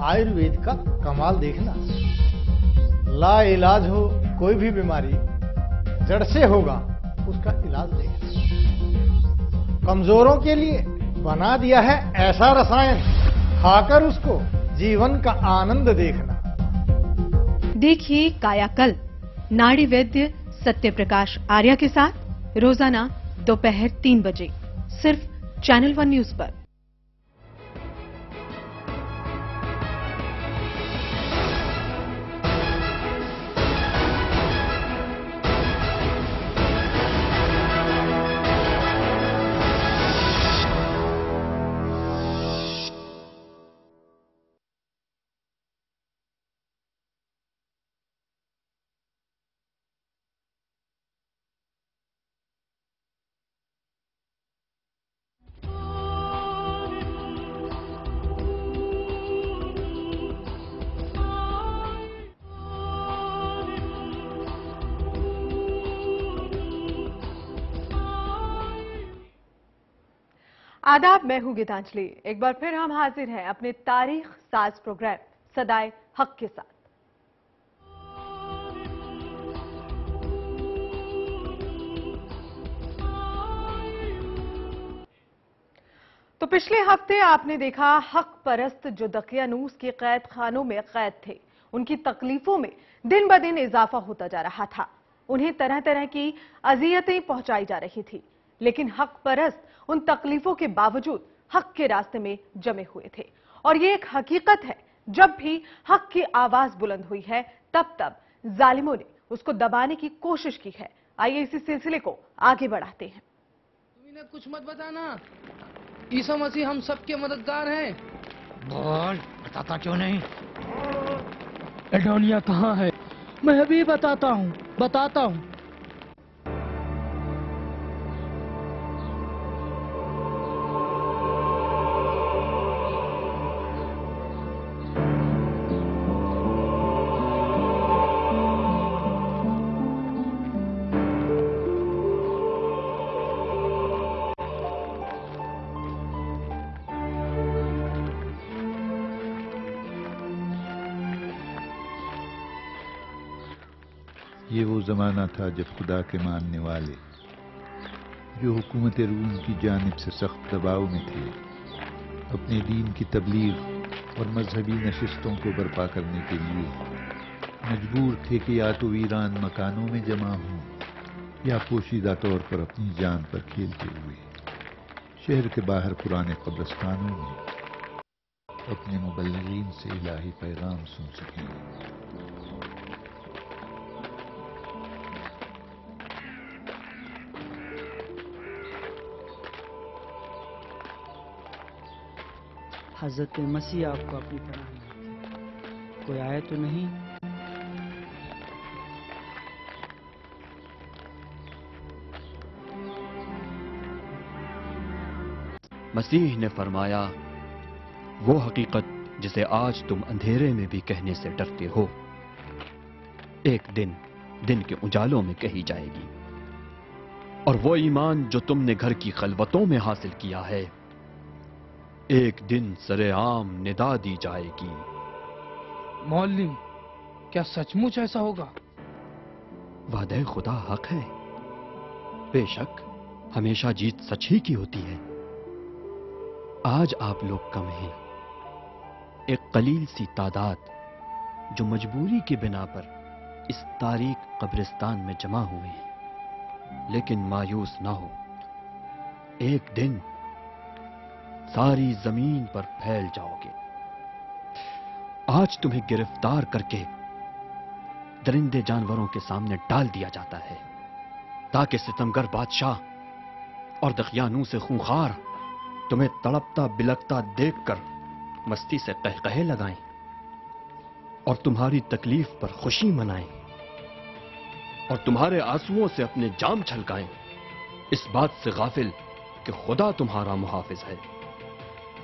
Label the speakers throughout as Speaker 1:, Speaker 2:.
Speaker 1: आयुर्वेद का कमाल देखना। ला इलाज हो कोई भी बीमारी, जड़ से होगा उसका इलाज देखना। कमजोरों के लिए बना दिया है ऐसा रसायन, खाकर उसको जीवन का आनंद देखना।
Speaker 2: देखिए कायाकल्प नाड़ी वैद्य सत्य प्रकाश आर्या के साथ रोजाना दोपहर 3 बजे सिर्फ चैनल 1 न्यूज पर। आदाब, मैं हूं गीतांजलि। एक बार फिर हम हाजिर हैं अपने तारीख साज प्रोग्राम सदाए हक के साथ। तो पिछले हफ्ते आपने देखा हक परस्त जो दकियानूस के कैद खानों में कैद थे, उनकी तकलीफों में दिन ब दिन इजाफा होता जा रहा था। उन्हें तरह तरह की अजियतें पहुंचाई जा रही थी, लेकिन हक परस्त उन तकलीफों के बावजूद हक के रास्ते में जमे हुए थे। और ये एक हकीकत है, जब भी हक की आवाज बुलंद हुई है तब तब जालिमों ने उसको दबाने की कोशिश की है। आइए इसी सिलसिले को आगे बढ़ाते हैं।
Speaker 3: तुम इन्हें कुछ मत बताना, ईसा मसीह हम सबके मददगार हैं।
Speaker 4: बोल, बताता क्यों नहीं?
Speaker 3: एडोनिया कहाँ है? मैं अभी बताता हूँ।
Speaker 5: ये वो ज़माना था जब खुदा के मानने वाले जो हुकूमत रूम की जानिब से सख्त दबाव में थे, अपने दीन की तबलीग और मजहबी नशिस्तों को बर्पा करने के लिए मजबूर थे कि या तो वीरान मकानों में जमा हों या पोशीदा तौर पर अपनी जान पर खेलते हुए शहर के बाहर पुराने कब्रिस्तानों में अपने मुबल्लिगीन से इलाही पैगाम सुन सकें।
Speaker 6: हजरत मसीह आपको अपनी पनाह में रखे। कोई आया तो नहीं?
Speaker 7: मसीह ने फरमाया, वो हकीकत जिसे आज तुम अंधेरे में भी कहने से डरते हो, एक दिन के उजालों में कही जाएगी। और वो ईमान जो तुमने घर की खलवतों में हासिल किया है, एक दिन सरेआम निदा दी जाएगी।
Speaker 3: मौलिम, क्या सचमुच ऐसा होगा?
Speaker 7: वादे खुदा हक है। बेशक हमेशा जीत सच ही की होती है। आज आप लोग कम हैं, एक कलील सी तादाद जो मजबूरी की बिना पर इस तारीक कब्रिस्तान में जमा हुए हैं। लेकिन मायूस ना हो, एक दिन सारी जमीन पर फैल जाओगे। आज तुम्हें गिरफ्तार करके दरिंदे जानवरों के सामने डाल दिया जाता है, ताकि सितमगर बादशाह और दकियानूस से खूंखार तुम्हें तड़पता बिलकता देखकर मस्ती से कहकहे लगाएं और तुम्हारी तकलीफ पर खुशी मनाएं और तुम्हारे आंसुओं से अपने जाम छलकाएं, इस बात से गाफिल कि खुदा तुम्हारा मुहाफिज है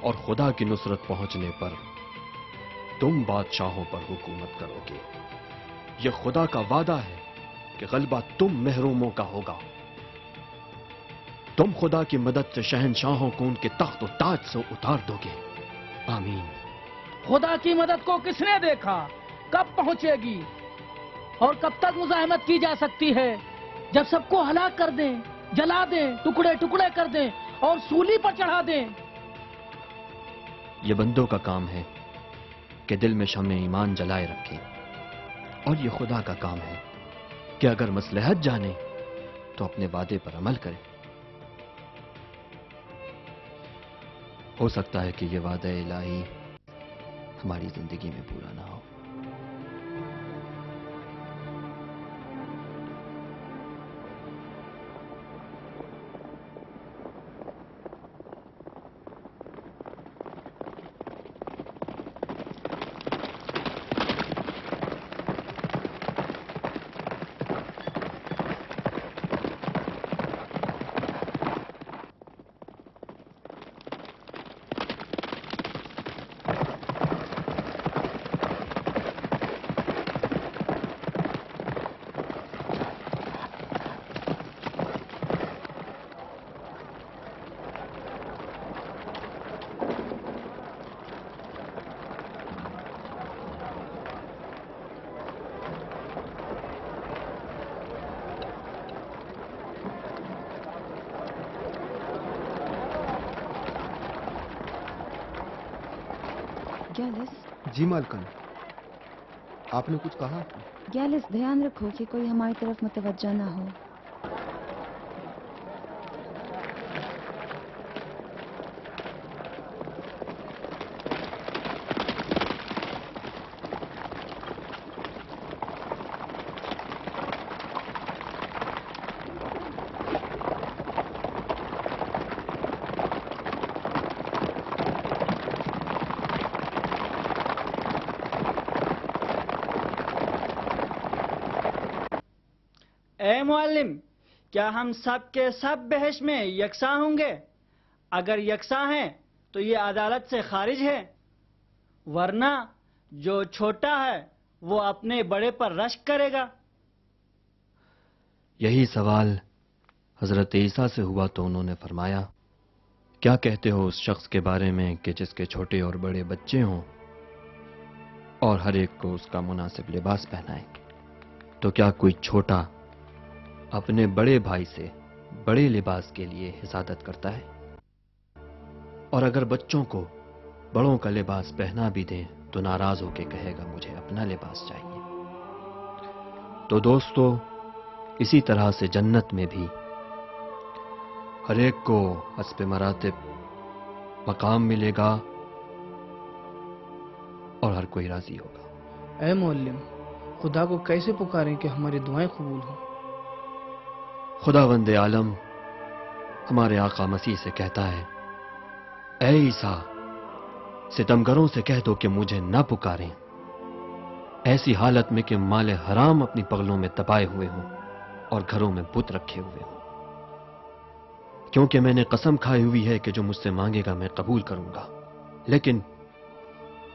Speaker 7: और खुदा की नुसरत पहुंचने पर तुम बादशाहों पर हुकूमत करोगे। यह खुदा का वादा है कि गलबा तुम महरूमों का होगा। तुम खुदा की मदद से शहनशाहों को उनके तख्त और ताज से उतार दोगे। आमीन।
Speaker 3: खुदा की मदद को किसने देखा? कब पहुंचेगी और कब तक मुजाहिमत की जा सकती है? जब सबको हलाक कर दें, जला दें, टुकड़े टुकड़े कर दें और सूली पर चढ़ा दें।
Speaker 7: ये बंदों का काम है कि दिल में शम्मे ईमान जलाए रखें, और ये खुदा का काम है कि अगर मसलहत जाने तो अपने वादे पर अमल करें। हो सकता है कि ये वादा इलाही हमारी जिंदगी में पूरा ना हो।
Speaker 8: गैलिस,
Speaker 9: जी मालकन, आपने कुछ कहा?
Speaker 8: गैलिस ध्यान रखो कि कोई हमारी तरफ मुतवज्जा ना हो।
Speaker 6: ए मुअल्लिम, क्या हम सब के सब बहश में यकसा होंगे? अगर यकसा हैं तो ये अदालत से खारिज है, वरना जो छोटा है वो अपने बड़े पर रश्क करेगा।
Speaker 7: यही सवाल हजरत ईसा से हुआ तो उन्होंने फरमाया, क्या कहते हो उस शख्स के बारे में कि जिसके छोटे और बड़े बच्चे हों और हर एक को उसका मुनासिब लिबास पहनाए? तो क्या कोई छोटा अपने बड़े भाई से बड़े लिबास के लिए हिफाजत करता है? और अगर बच्चों को बड़ों का लिबास पहना भी दें तो नाराज होकर कहेगा मुझे अपना लिबास चाहिए। तो दोस्तों, इसी तरह से जन्नत में भी हर एक को हस्ब मरातिब मकाम मिलेगा और हर कोई राजी होगा।
Speaker 3: ऐ मुअल्लिम, खुदा को कैसे पुकारें कि हमारी दुआएं कबूल हों?
Speaker 7: खुदावंद आलम हमारे आका मसीह से कहता है, ऐ ईसा, सितमगरों से कह दो कि मुझे न पुकारें, ऐसी हालत में कि माले हराम अपनी पगलों में दबाए हुए हों और घरों में बुत रखे हुए हों, क्योंकि मैंने कसम खाई हुई है कि जो मुझसे मांगेगा मैं कबूल करूंगा। लेकिन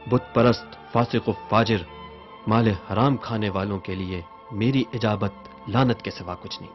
Speaker 7: बुत परस्त, फासिक व फाजिर, माले हराम खाने वालों के लिए मेरी इजाबत लानत के सिवा कुछ नहीं।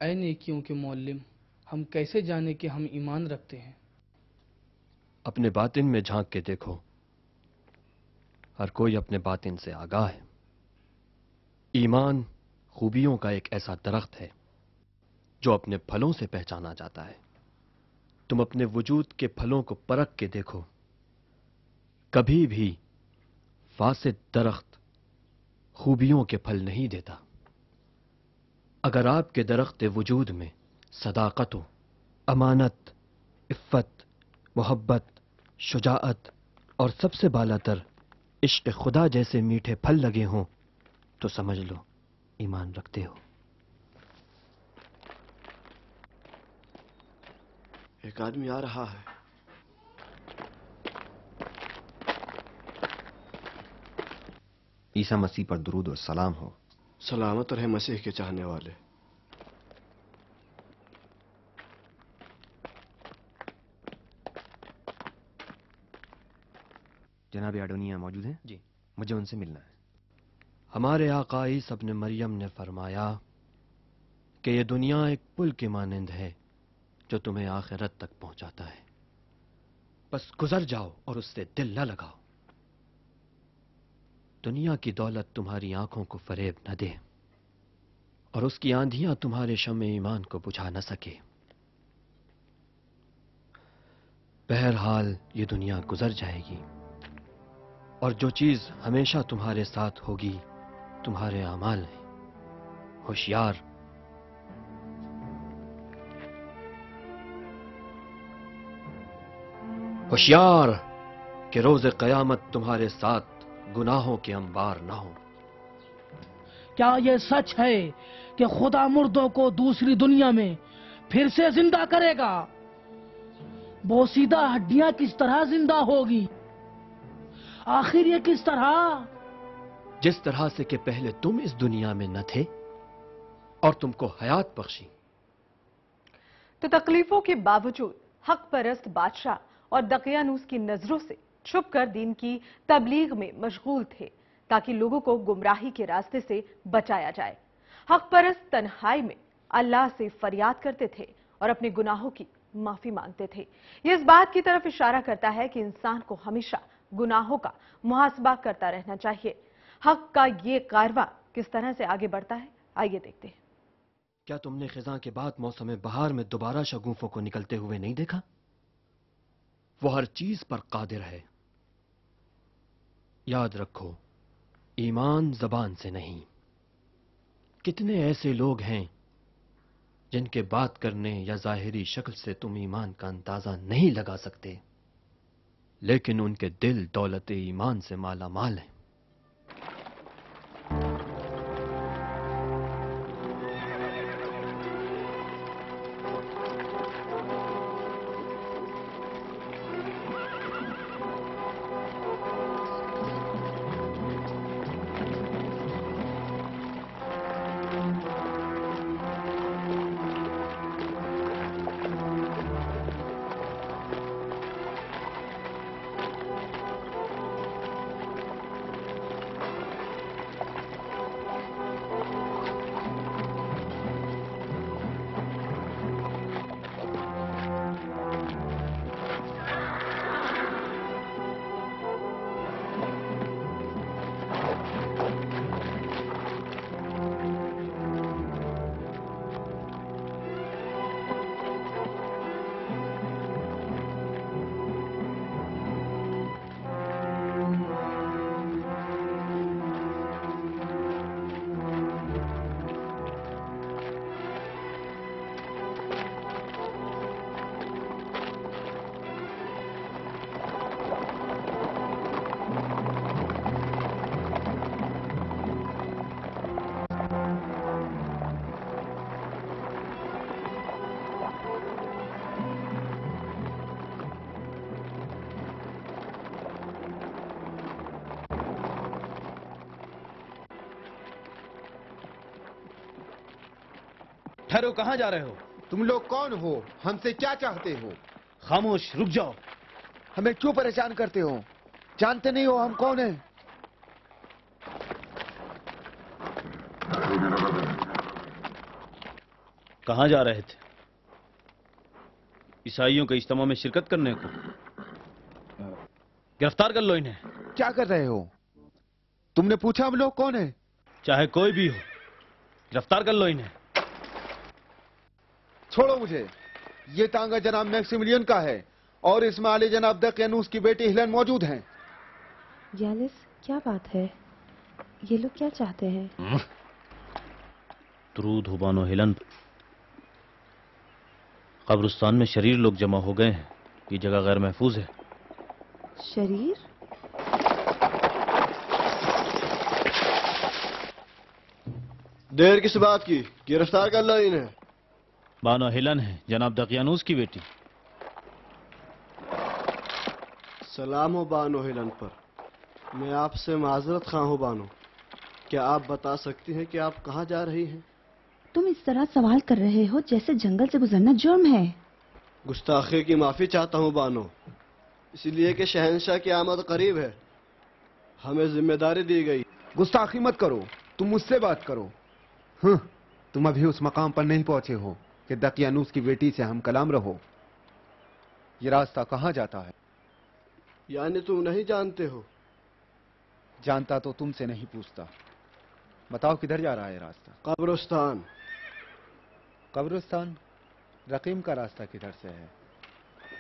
Speaker 3: ऐ नेकियों के मुअल्लिम, हम कैसे जाने कि हम ईमान रखते हैं?
Speaker 7: अपने बातिन में झांक के देखो, हर कोई अपने बातिन से आगाह है। ईमान खूबियों का एक ऐसा दरख्त है जो अपने फलों से पहचाना जाता है। तुम अपने वजूद के फलों को परख के देखो, कभी भी फासिद दरख्त खूबियों के फल नहीं देता। اگر آپ کے درخت وجود میں صداقت و امانت، عفت، محبت، شجاعت اور سب سے بالا تر عشق خدا جیسے میٹھے پھل لگے ہوں تو سمجھ لو ایمان رکھتے ہو۔
Speaker 9: ایک آدمی آ رہا ہے۔
Speaker 10: عیسیٰ مسیح پر درود و سلام ہو۔
Speaker 9: سلامت رہے مسیح کے چاہنے والے۔
Speaker 10: جناب اڈونیا موجود ہیں؟
Speaker 7: جی،
Speaker 10: مجھے ان سے ملنا ہے۔
Speaker 7: ہمارے آقا عیسی ابن مریم نے فرمایا کہ یہ دنیا ایک پل کے مانند ہے جو تمہیں آخرت تک پہنچاتا ہے، بس گزر جاؤ اور اس سے دل نہ لگاؤ۔ دنیا کی دولت تمہاری آنکھوں کو فریب نہ دے اور اس کی آندھیاں تمہارے شمع ایمان کو بجھا نہ سکے۔ بہرحال یہ دنیا گزر جائے گی اور جو چیز ہمیشہ تمہارے ساتھ ہوگی تمہارے اعمال ہیں۔ ہوشیار، ہوشیار کہ روز قیامت تمہارے ساتھ گناہوں کے انبار نہ ہوں۔
Speaker 3: کیا یہ سچ ہے کہ خدا مردوں کو دوسری دنیا میں پھر سے زندہ کرے گا؟ بوسیدہ ہڈیاں کس طرح زندہ ہوگی؟ آخر یہ کس طرح؟
Speaker 7: جس طرح سے کہ پہلے تم اس دنیا میں نہ تھے اور تم کو حیات بخشی۔
Speaker 2: تو تکلیفوں کے باوجود حق پرست بادشاہ اور دقیانوس کی نظروں سے چھپ کر دین کی تبلیغ میں مشغول تھے تاکہ لوگوں کو گمراہی کے راستے سے بچایا جائے۔ حق پرست تنہائی میں اللہ سے فریاد کرتے تھے اور اپنے گناہوں کی معافی مانگتے تھے۔ یہ اس بات کی طرف اشارہ کرتا ہے کہ انسان کو ہمیشہ گناہوں کا محاسبہ کرتا رہنا چاہیے۔ حق کا یہ کارواں کس طرح سے آگے بڑھتا ہے، آئیے دیکھتے ہیں۔
Speaker 7: کیا تم نے خزاں کے بعد موسم بہار میں دوبارہ شگوفوں کو نکلتے ہوئے نہیں دیکھا؟ وہ ہر چیز پر قادر ہے۔ یاد رکھو، ایمان زبان سے نہیں۔ کتنے ایسے لوگ ہیں جن کے بات کرنے یا ظاہری شکل سے تم ایمان کا اندازہ نہیں لگا سکتے، لیکن ان کے دل دولت ایمان سے مالا مال ہیں۔
Speaker 11: ٹھہرو، کہاں جا رہے ہو؟
Speaker 9: تم لوگ کون ہو؟ ہم سے کیا چاہتے ہو؟
Speaker 11: خاموش، رک جاؤ۔
Speaker 9: ہمیں کیوں پریشان کرتے ہو؟ جانتے نہیں ہو ہم کون ہیں؟
Speaker 11: کہاں جا رہے تھے؟ عیسائیوں کے اجتماع میں شرکت کرنے کو؟ گرفتار کر لو انہیں۔
Speaker 9: کیا کر رہے ہو؟ تم نے پوچھا ہم لوگ کون ہیں؟
Speaker 11: چاہے کوئی بھی ہو، گرفتار کر لو انہیں۔
Speaker 9: چھوڑو مجھے۔ یہ تانگا جناب میکسیملین کا ہے اور اس میں آلے جناب دقیانوس کی بیٹی ہیلن موجود ہیں۔
Speaker 8: یالس، کیا بات ہے؟ یہ لوگ کیا چاہتے ہیں؟
Speaker 11: درود ہو بانو ہلن پر۔ قبرستان میں شریر لوگ جمع ہو گئے ہیں، یہ جگہ غیر محفوظ ہے۔
Speaker 8: شریر؟
Speaker 12: دیر کس بات کی؟ گرفتار کر لو انہیں۔
Speaker 11: بانو ہلن ہے، جناب دقیانوس کی بیٹی۔
Speaker 12: سلام ہو بانو ہلن پر، میں آپ سے معذرت خواہ ہوں بانو، کیا آپ بتا سکتی ہیں کہ آپ کہاں جا رہی ہیں؟
Speaker 8: تم اس طرح سوال کر رہے ہو جیسے جنگل سے گزرنا جرم ہے۔
Speaker 12: گستاخی کی معافی چاہتا ہوں بانو، اس لیے کہ شہنشاہ کی آمد قریب ہے، ہمیں ذمہ داری دی گئی۔
Speaker 9: گستاخی مت کرو، تم مجھ سے بات کرو۔ تم ابھی اس مقام پر نہیں پہنچے ہو کہ دقیانوس کی بیٹی سے ہم کلام رہو۔ یہ راستہ کہاں جاتا ہے؟
Speaker 12: یعنی تم نہیں جانتے ہو؟
Speaker 9: جانتا تو تم سے نہیں پوچھتا۔ بتاؤ کدھر جا رہا ہے راستہ؟
Speaker 12: قبرستان۔
Speaker 9: قبرستان؟ رقیم کا راستہ کدھر سے ہے؟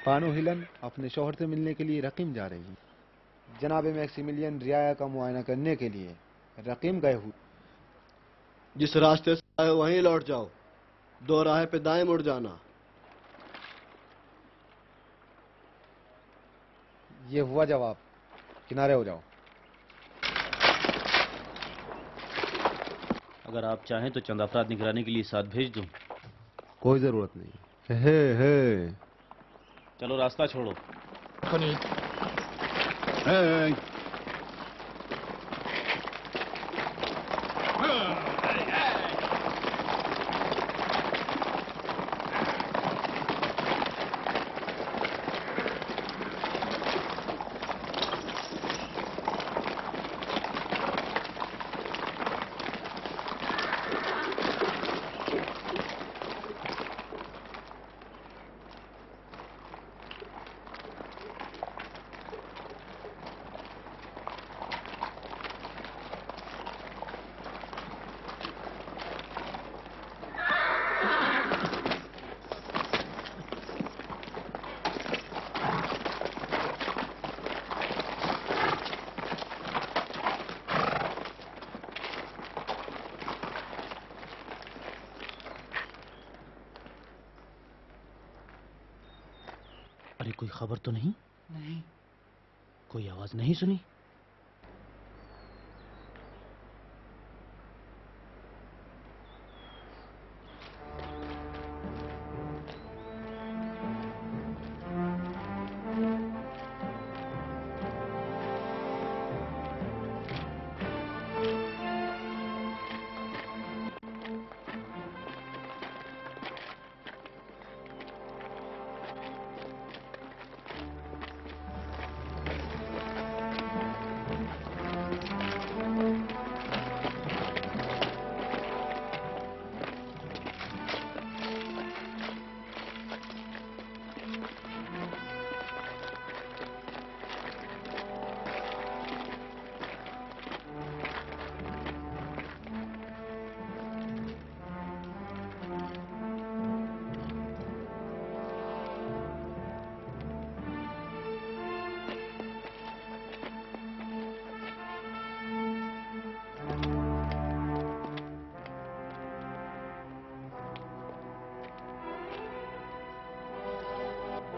Speaker 9: بانو ہلن اپنے شوہر سے ملنے کے لیے رقیم جا رہی ہے۔ جناب میکسیملین رعایا کا معائنہ کرنے کے لیے رقیم گئے ہوئے۔
Speaker 12: جس راستے سے آئے وہیں لوٹ جاؤ، 2 راہ پہ دائیں مڑ جانا۔
Speaker 9: یہ ہوا جواب، کنارے ہو جاؤ۔
Speaker 11: اگر آپ چاہیں تو چند افراد نگرانی کے لیے ساتھ بھیج دوں۔
Speaker 9: کوئی ضرورت نہیں ہے۔
Speaker 11: چلو راستہ چھوڑو۔ ارے کوئی خبر تو نہیں؟
Speaker 3: نہیں۔
Speaker 11: کوئی آواز نہیں سنی؟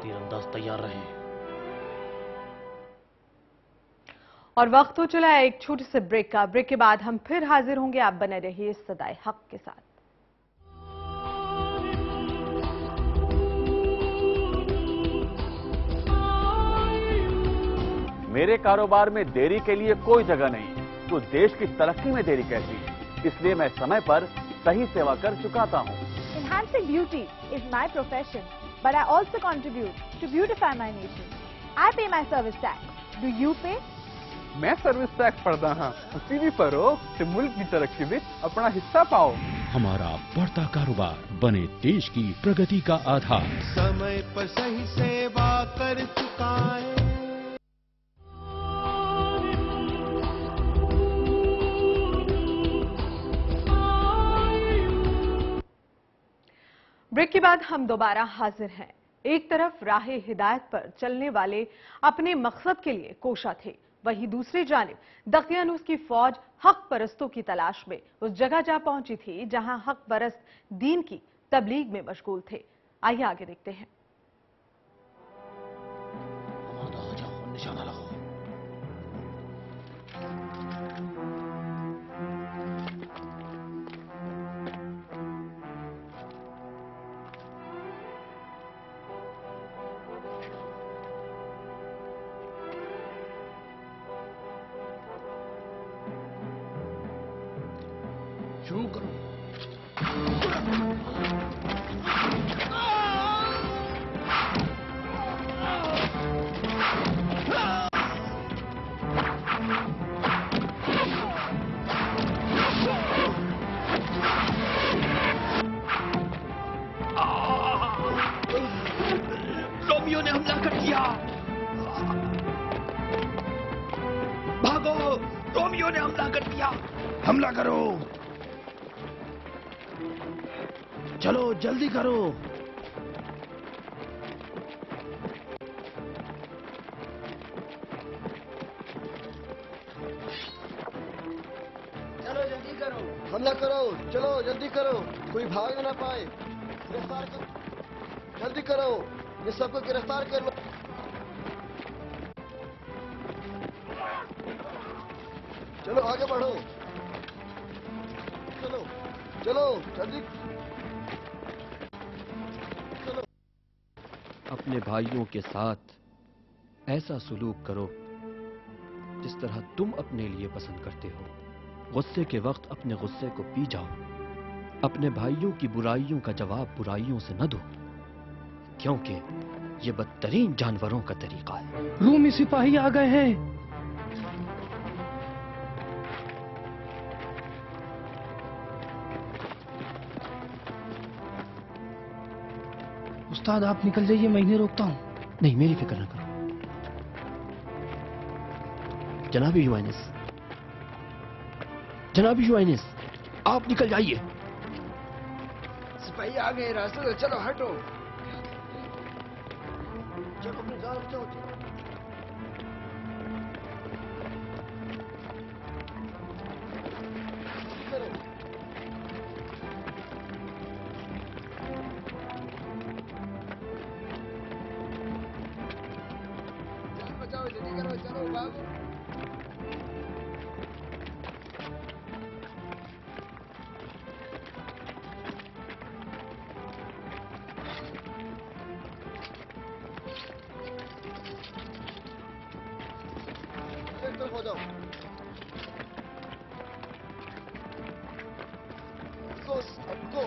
Speaker 11: تیر انداز تیار رہے۔
Speaker 2: اور وقت ہو چلا ہے ایک چھوٹے سے بریک کا۔ بریک کے بعد ہم پھر حاضر ہوں گے، آپ بنے رہیے صدائے حق کے ساتھ۔
Speaker 13: میرے کاروبار میں دیری کے لیے کوئی جگہ نہیں، تو دیش کی ترقی میں دیری کیسی؟ اس لیے میں سمے پر صحیح سیوا کر چکاتا ہوں۔
Speaker 14: Enhancing beauty is my profession, but I also contribute to beautify my nation. I pay my service tax. Do you pay?
Speaker 15: میں سروس ٹیکس پڑھتا ہاں، اسی بھی فروغ سے ملک کی ترقی میں اپنا حصہ پاؤ۔
Speaker 16: ہمارا بڑھتا کاروبار بنے دیش کی پرگتی کا آدھار۔
Speaker 17: سمے پر صحیح سیوا کر چکائے۔
Speaker 2: بریک کے بعد ہم دوبارہ حاضر ہیں۔ ایک طرف راہ ہدایت پر چلنے والے اپنے مقصد کے لیے کوشاں تھے، वहीं दूसरी जानिब दकियानूस की फौज हक परस्तों की तलाश में उस जगह जा पहुंची थी जहां हक परस्त दीन की तबलीग में मशगूल थे। आइए आगे देखते हैं।
Speaker 11: निशाना लगाओ। शुरू करो।
Speaker 7: रोमियो ने हमला कर दिया। भागो, रोमियो ने हमला कर दिया।
Speaker 11: हमला करो, चलो जल्दी करो।
Speaker 12: चलो जल्दी करो, हमला करो, चलो जल्दी करो, कोई भाग ना पाए। गिरफ्तार करो, जल्दी करो, ये सबको गिरफ्तार कर लो। चलो आगे बढ़ो, चलो चलो जल्दी चलो।
Speaker 7: अपने भाइयों के साथ ऐसा सुलूक करो जिस तरह तुम अपने लिए पसंद करते हो। गुस्से के वक्त अपने गुस्से को पी जाओ। अपने भाइयों की बुराइयों का जवाब बुराइयों से न दो, क्योंकि ये बदतरीन जानवरों का तरीका है।
Speaker 3: रूमी सिपाही आ गए हैं। उस्ताद आप निकल जाइए, मैं इन्हें रोकता हूँ।
Speaker 7: नहीं, मेरी फिक्र न करो। जनाबी युवाइनिस, जनाबी युवाइनिस, आप निकल जाइए।
Speaker 12: सिपाही आ गए रास्ते से, चलो हटो। चलो अपनी जान बचाओ। बचाओ, जल्दी करो, चलो भागो। एक तरफ हो जाओ। go.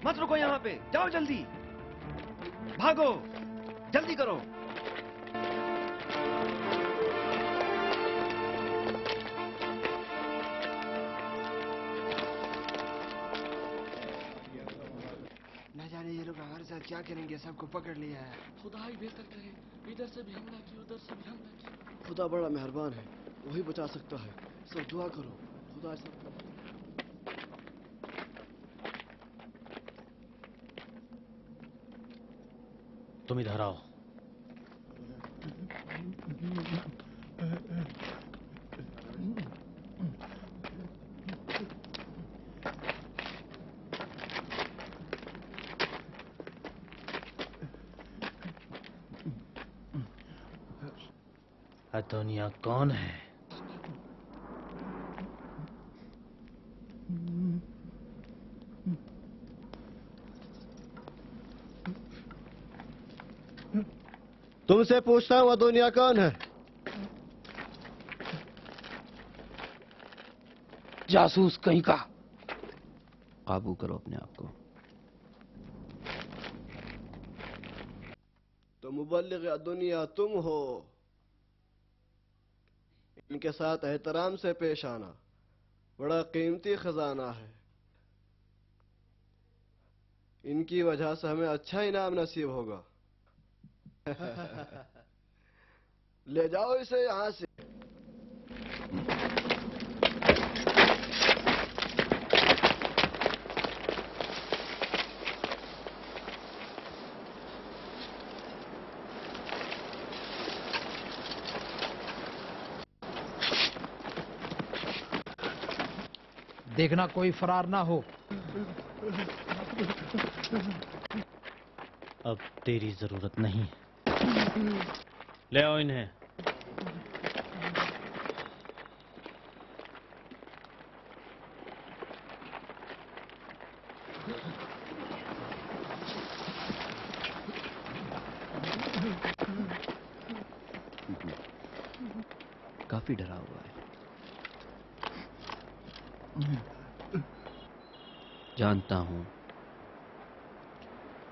Speaker 10: मत रुको यहाँ पे, जाओ जल्दी, भागो, जल्दी करो।
Speaker 12: न जाने ये लोग हमारे साथ क्या करेंगे, सबको पकड़ लिया है।
Speaker 18: खुदा ही बेहतर करे, इधर से भी हमला की, उधर से भी हमला की।
Speaker 12: खुदा बड़ा मेहरबान है, वही बचा सकता है। सब दुआ करो, खुदा सब।
Speaker 11: तुम इधर आओ। अदोनिया कौन है?
Speaker 12: तुमसे पूछता हूँ अदोनिया कौन है?
Speaker 3: जासूस कहीं का।
Speaker 7: काबू करो अपने आप को।
Speaker 12: तो मुबल्लिग अदोनिया तुम हो। इनके साथ एहतराम से पेश आना बड़ा कीमती खजाना है। इनकी वजह से हमें अच्छा इनाम नसीब होगा। ले जाओ इसे यहां से।
Speaker 1: देखना कोई फरार ना हो।
Speaker 11: अब तेरी जरूरत नहीं। ले आओ इन्हें।
Speaker 7: काफी डरा हुआ है। जानता हूं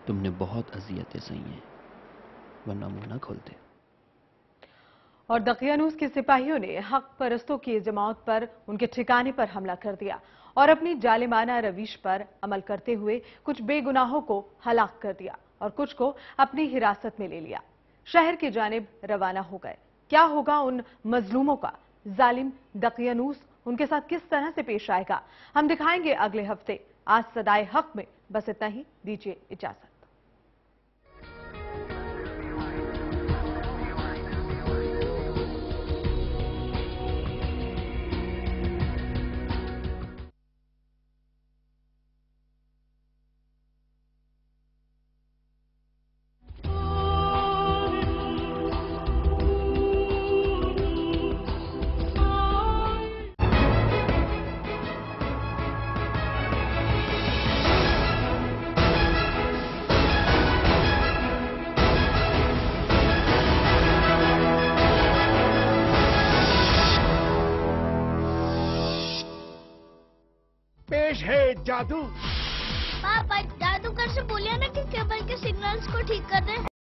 Speaker 7: तुमने बहुत अजियतें सही हैं, वरना मुंह ना खोलते।
Speaker 2: और दकियानूस के सिपाहियों ने हक परस्तों की जमात पर उनके ठिकाने पर हमला कर दिया और अपनी जालिमाना रविश पर अमल करते हुए कुछ बेगुनाहों को हलाक कर दिया और कुछ को अपनी हिरासत में ले लिया। शहर की जानिब रवाना हो गए। क्या होगा उन मजलूमों का? जालिम दकियानूस उनके साथ किस तरह से पेश आएगा, हम दिखाएंगे अगले हफ्ते। आज सदाए हक में बस इतना ही। दीजिए इजाजत।
Speaker 19: पेश है जादू।
Speaker 20: पापा जादूगर से बोलिए ना कि केबल के सिग्नल्स को ठीक कर दे।